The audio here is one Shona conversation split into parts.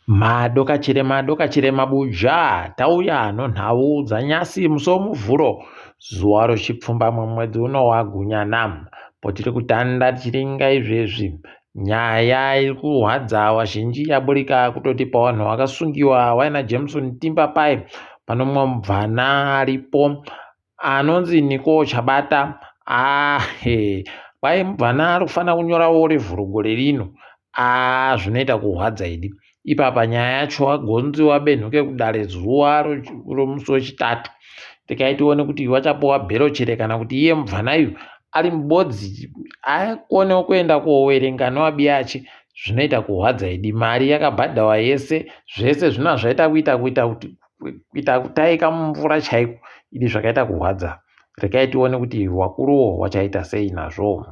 Madokachere mabuja tauya nonhau dzanyasi musomuvhuro zuva rochipfumbamwe mwedzi uno wagunyana potiri kutanda tichiringa izvezvi nyaya iri kurwadza vazhinji yaburika kutoti pavanhu vakasungiwa vaina Jameson Timber pai pano mumwe mubvana aripo anonzi Niko Chabata kwai mubvana ari kufanira kunyorawo revhurugore rino zvinoita kurwadza idi ipapa nyaya yacho agonzi wabenhuke kudare zuva romusi wechitatu tikaitione kuti vachapuwa bhero chere kana kuti iye mubvanayu ari mubodzi akonewo kuenda kowerenga noabiyache zvinoita kurwadza idi mari yakabhadhawa yese zvese zvina zvaita kuita kutaika mumvura chaiko idi zvakaita kurwadza rekai tione kuti wakuruwo wachaita sei nazvo.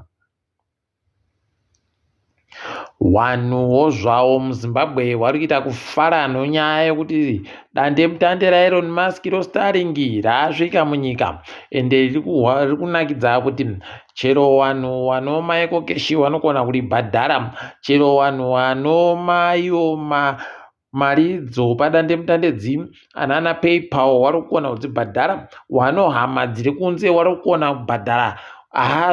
Vanhuwo zvavo muZimbabwe vari kuita kufara nonyaya yekuti dande mutande raElon Musk roStarlink rasvika munyika ende riri kunakidza kuti chero vanhu vano maEcocash vanokona kuribhadhara, chero vanhu vanomaiwo maridzo padande mutande anana PayPal vari kukona kudzibhadhara, vanohama dziri kunze vari kukona kubhadhara.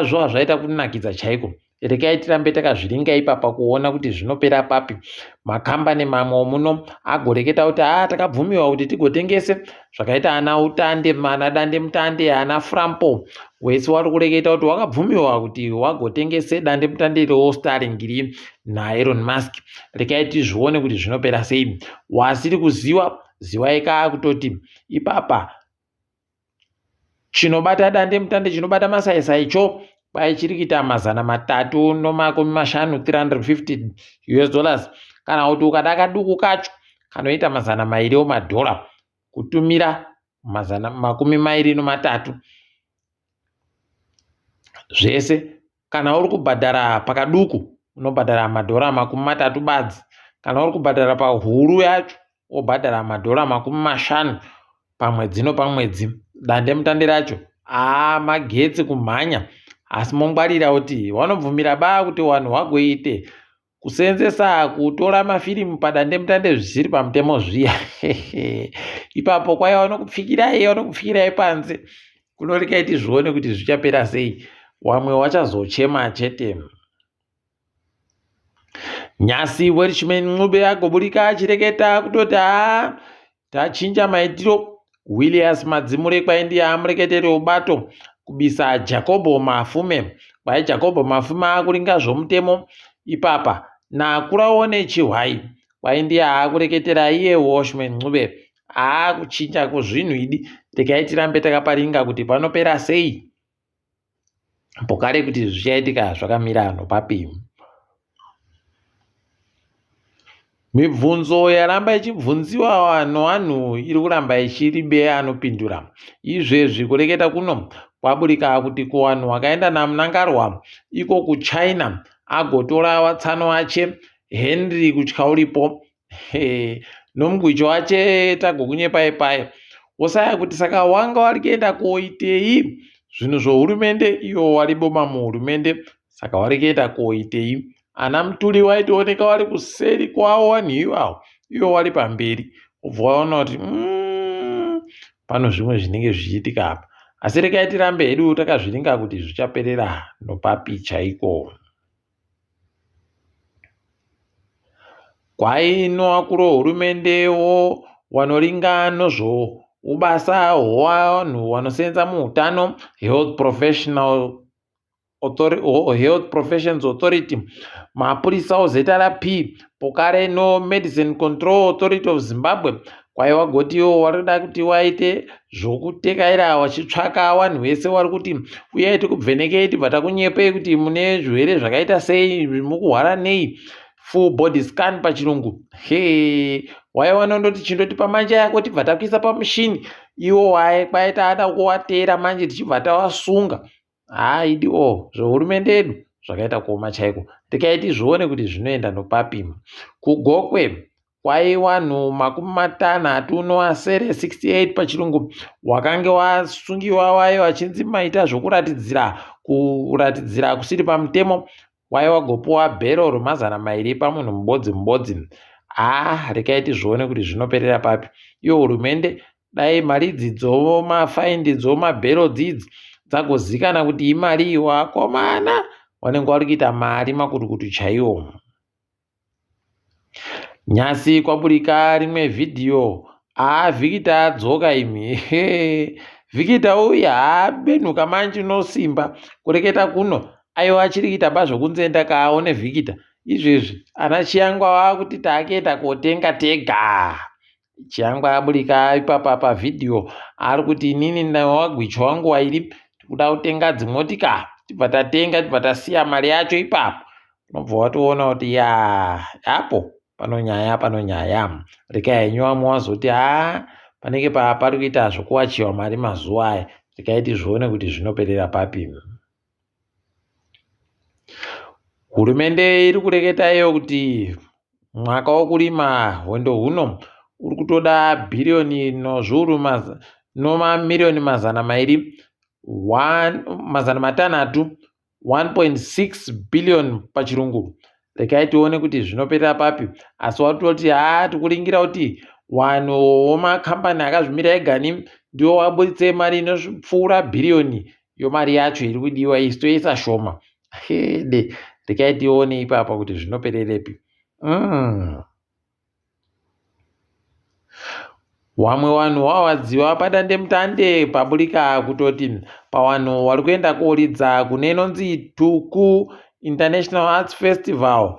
Zvova zvaita kunakidza chaiko. Rekai tirambe takazviringa ipapa kuona kuti zvinopera papi. Makambani mamwe muno agoreketa kuti takabvumiwa kuti tigotengese zvakaita ana utande, ana dande mutande, ana Frampo wese wari kureketa kuti wakabvumiwa kuti wagotengese dande mutande reStarlink riri naElon Musk. Rekai tizvione kuti zvinopera sei. Wasiri kuziva zivai kutoti ipapa chinobata dande mutande chinobata masaisai cho pai chiri kuita $350 $350 kana kuti ukada kaduku kacho kanoita $200 kutumira $230 zvese. Kana uri kubhadhara pakaduku unobhadhara $30 badzi, kana uri kubhadhara pahuru yacho wobhadhara $50 pamwedzi nopamwedzi. Dande mutande racho magetsi kumhanya, asi mongwarira kuti vanobvumira kuti vanhu vagoite kuseenzesa kutora mafirimu padande mutande zvisiri pamutemo zviya ipapo kwaiva vanokupfikirai panze. Kunorekai tizvione kuti zvichapera sei, vamwe vachazochema chete. Nyasi Welshman Ncube agoburika achireketa kutoti tachinja maitiro. Williams Madzimure kwaindiye amureketeri ubato kubisa Jacobo Mafume. Kwai Jacobo Mafume akuringa zvomutemo ipapa nakurawo nechihwai kwaindiye akureketera iye Welshman Ncube kuchinja kuzvinhu idi. Rekai tirambe takaparinga kuti panopera sei pokare kuti zvichaitika zvakamira nopapi. Mibvunzo yaramba ichibvunziwa vanhu iri kuramba ichiribe anopindura. Izvezvi kureketa kuno kwaburika kuti kuvanhu vakaenda namunangarwa iko kuChina agotora watsano wache Henry kutya uripo nomugwicho wache tagokunyepai pai osaya kuti saka wanga vari kuenda koitei zvinhu zvohurumende, ivo wariboma muhurumende saka vari kuenda koitei. Ana muturi waitooneka wari kuseri kwavo vanhu ivavo, ivo wari pamberi, ubva waona kuti pano zvimwe zvinenge zvichiitika apa. Asi rekai tirambe hedu takazviringa kuti zvichaperera nopapi chaiko. Kwaino vakuru vehurumendewo vanoringa nozvoubasa hwavanhu vanosenza muutano, Health Professions Authority, mapurisa ZRP, pokare Medicine Control Authority of Zimbabwe kwai vagotiwo vari kuda kuti waite zvokutekaira vachitsvaka vanhu vese vari kuti uyai tikubvenekei tibva takunyepei kuti mune zvirwere zvakaita sei, mukuhwara nei, full body scan pachirungu. Waivanondoti chindoti pamanje yako tibva takuisa pamushini, iwo kwai taada kuwatera manje tichibva tavasunga. Idiwo zvohurumende yedu zvakaita kuoma chaiko. Rekai tizvione kuti zvinoenda nopapi. Kugokwe kwai vanhu 68 pachirungu wakange wasungiwa wai vachinzi maita zvokuratidzira kusiri pamutemo, wai wagopuwa bhero $200 pamunhu mubodzi. rekai tizvione kuti zvinoperera papi. Iyo hurumende dai mari dzidzo, mafaindidzo, mabhero dzidzi dzagozikana kuti imari wakomana wanenge wari kuita mari makutukutu chaiwo. Nyasi kwaburika rimwe vhidhiyo Vikita adzoka imi Vikita uyu habenuka manje nosimba kureketa kuno aiwa achiri kuita bazvokunze ndakaone Vikita izvezvi ana Chiyangwa wakuti takuenda kotenga tega. Chiyangwa aburika ipapa pavhidhiyo ari kuti inini nawagwicho wangu wairi kuda kutenga dzimotika tibva tatenga tibva tasiya mari yacho ipapo. Unobva watoona kuti yapo panonyaya rekai henyu vamwe wazoti panenge pari kuita zvokuwachiwa mari mazuva aya. Rekai tizvione kuti zvinoperera papi. Hurumende iri kureketa iyo kuti mwaka wokurima hwendo huno uri kutoda bhiriyoni nozviuru nomamiliyoni mazana matanhatu 1.6 billion pachirungu. Rekai tione kuti zvinoperera papi. Asi watoti tikuringira kuti wanhu womakambani akazvimira egani ndiwo waburitse mari inopfuura bhiriyoni yomari yacho iri kudiwa isi toisa shoma. Rekai tione ipapa kuti zvinopererepi. Wamwe wanhu wawadziwa padandemutande paburika kutoti pawanhu wari kuenda koridza kune inonzi Tuku International Arts Festival.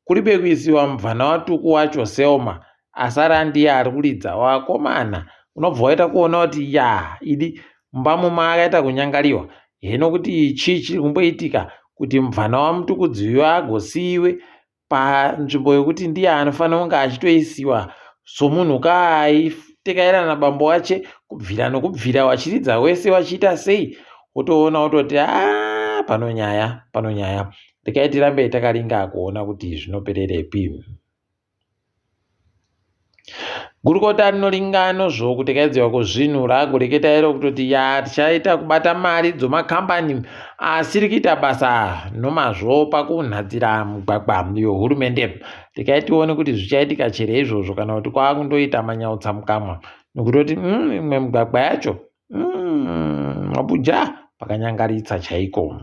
Kuri bekuisiwa mubvana waTuku wacho Selma asara ndiye ari kuridza wakomana. Unobva waita kuona kuti idi mbamo maakaita kunyangariwa. Hino kuti chii chiri kumboitika kuti mubvana wamutukudziyo agosiyiwe panzvimbo yokuti ndiye anofanira kunge achitoisiwa somunhu kaaitekaira nabambo wache kubvira nokubvira wachiridza wese wachiita sei. Wotoona wototi panonyaya. Rekai tirambe takaringa kuona kuti zvinopererepi. Gurukota rinoringanozvo kutekedzwa kwezvinhu rakureketa iro kutoti tichaita kubata mari dzomakambani asiri kuita basa nomazvo pakunhadzira mugwagwa yohurumende. Rekai tione kuti zvichaitika chere izvozvo kana kuti kwakundoita manyautsa mukamwa nokutoti imwe migwagwa yacho Abuja pakanyangaritsa chaiko.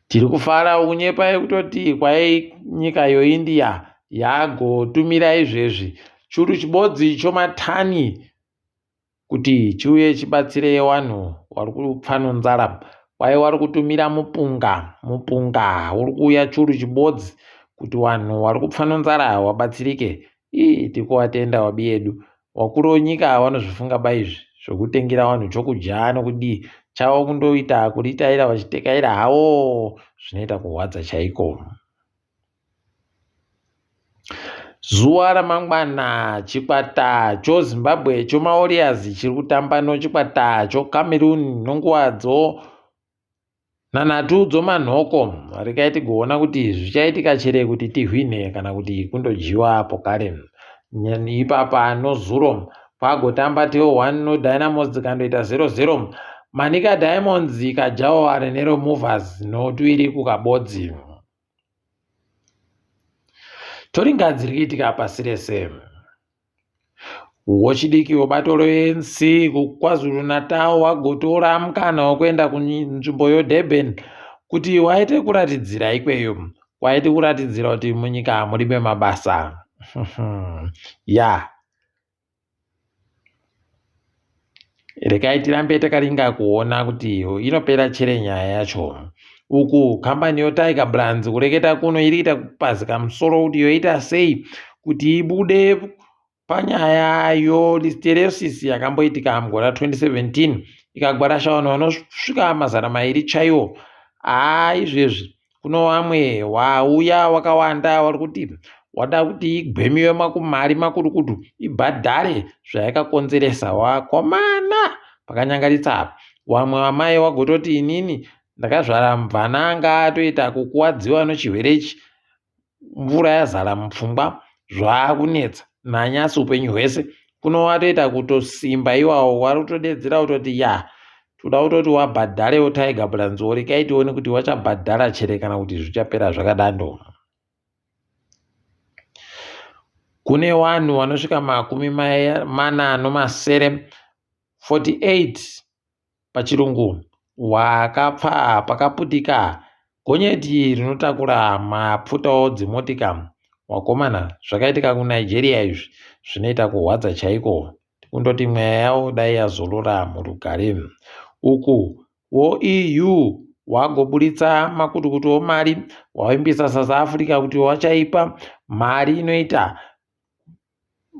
Tiri kufara unyepa yekutoti kwai nyika yoIndia yagotumira izvezvi churu chibodzi chomatani kuti chiuye chibatsire wanhu wari kupfa nenzara. Kwai wari kutumira mupunga uri kuuya churu chibodzi kuti wanhu wari kupfa nenzara wabatsirike. Tikuwatenda wabi yedu. Wakuru wenyika vanozvifunga baizvi zvokutengera wanhu chokudya nokudii chavo kundoita kuritaira vachitekaira havo zvinoita kurwadza chaiko. Zuva ramangwana chikwata choZimbabwe chomaWarriors chiri kutamba nochikwata choCameroon nonguvadzo 3 dzomanhoko. Rekai tigoona kuti zvichaitika chere kuti tihwine kana kuti kundodyiwa apo kare. Ipapa noZuro pagotamba Teo1 noDynamos dzikandoita 0-0. Manika Diamonds ikajawa Renero Movers notuviri kukabodzi. Tori ngadzi riri kuitika pasi rese. Wochidiki webato reNC kuKwaZulu Natal wagotora mukana wekuenda kunzvimbo yoDurban kuti waite kuratidzira ikweyo. Waite kuratidzira kuti munyika muribe mabasa. Rekai tirambe takaringa kuona kuti inopera chere nyaya yacho. Uku kambani yoTiger Brands kureketa kuno iri kuita kupazika musoro kuti yoita sei kuti ibude panyaya yoListeriosis yakamboitika mugore 2017 ikagwarasha vanhu vanosvika 200 chaiwo. Izvezvi kuno vamwe wauya wakawanda vari kuti wada kuti igwemiwe makumari makurukutu ibhadhare zvayakakonzeresa wakomana pakanyangaritsa. Wamwe wamai wagototi inini ndakazvara mubvana anga atoita kukuwadziwa nochirwere ichi, mvura yazara mupfungwa zvaakunetsa nanyasi upenyu hwese. Kuno watoita kutosimba iwawo wari kutodedzera kutoti toda kutoti wabhadharewo Tiger Brands rekai tione kuti wachabhadhara chere kana kuti zvichapera zvakadando. Kune vanhu vanosvika 48 pachirungu wakapfa pakaputika gonyeti rinotakura mapfuta dzimotika. Wakomana, zvakaitika kuNigeria izvi zvinoita kuhwadza chaiko. Kundoti mweya yawo dai yazorora murugare. Uku EU wagoburitsa makutukutu omari waimbisa South Africa kuti wachaipa mari inoita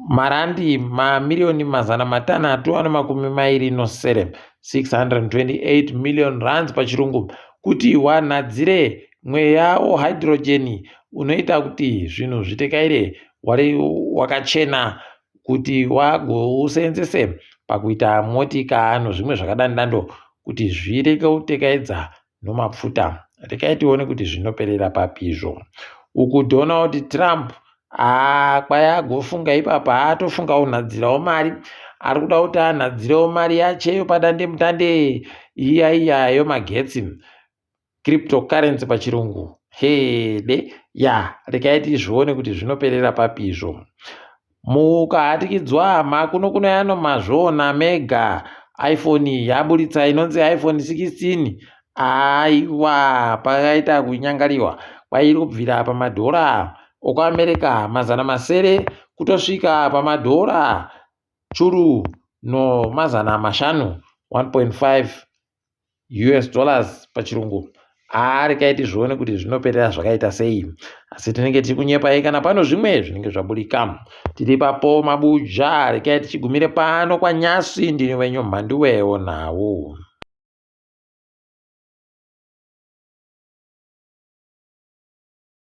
marandi mamiliyoni 527 628 million rands pachirungu kuti wanhadzire mweya hydrogen unoita kuti zvinhu zvitekaire wari wakachena kuti wagousenzese pakuita motika nezvimwe zvakadandando kuti zvireke kutekaidza nomapfuta. Rekai tione kuti zvinoperera papizvo. Uku Donald Trump kwayagofunga ipapa atofunga unhadzirawo mari, ari kuda kuti anhadzirewo mari yacheyo padande mutande iya yomagetsi, cryptocurrency pachirungu. Rekai tizvione kuti zvinoperera papizvo. Mukahatikidzwa kuno yano mazvona mega iPhone yaburitsa inonzi iPhone 16. Aiwa, pakaita kunyangariwa kwairi kubvira pamadhora okuAmerica 700 kutosvika pamadhora churu no 500 $1.5 pachirungu. Rekai tizvione kuti zvinoperera zvakaita sei. Asi tinenge tiri kunyepai kana pano zvimwe zvinenge zvaburika. Tiri papo mabuja. Rekai tichigumire pano kwaNyasi. Ndini wenyu Mhanduwewo nawo.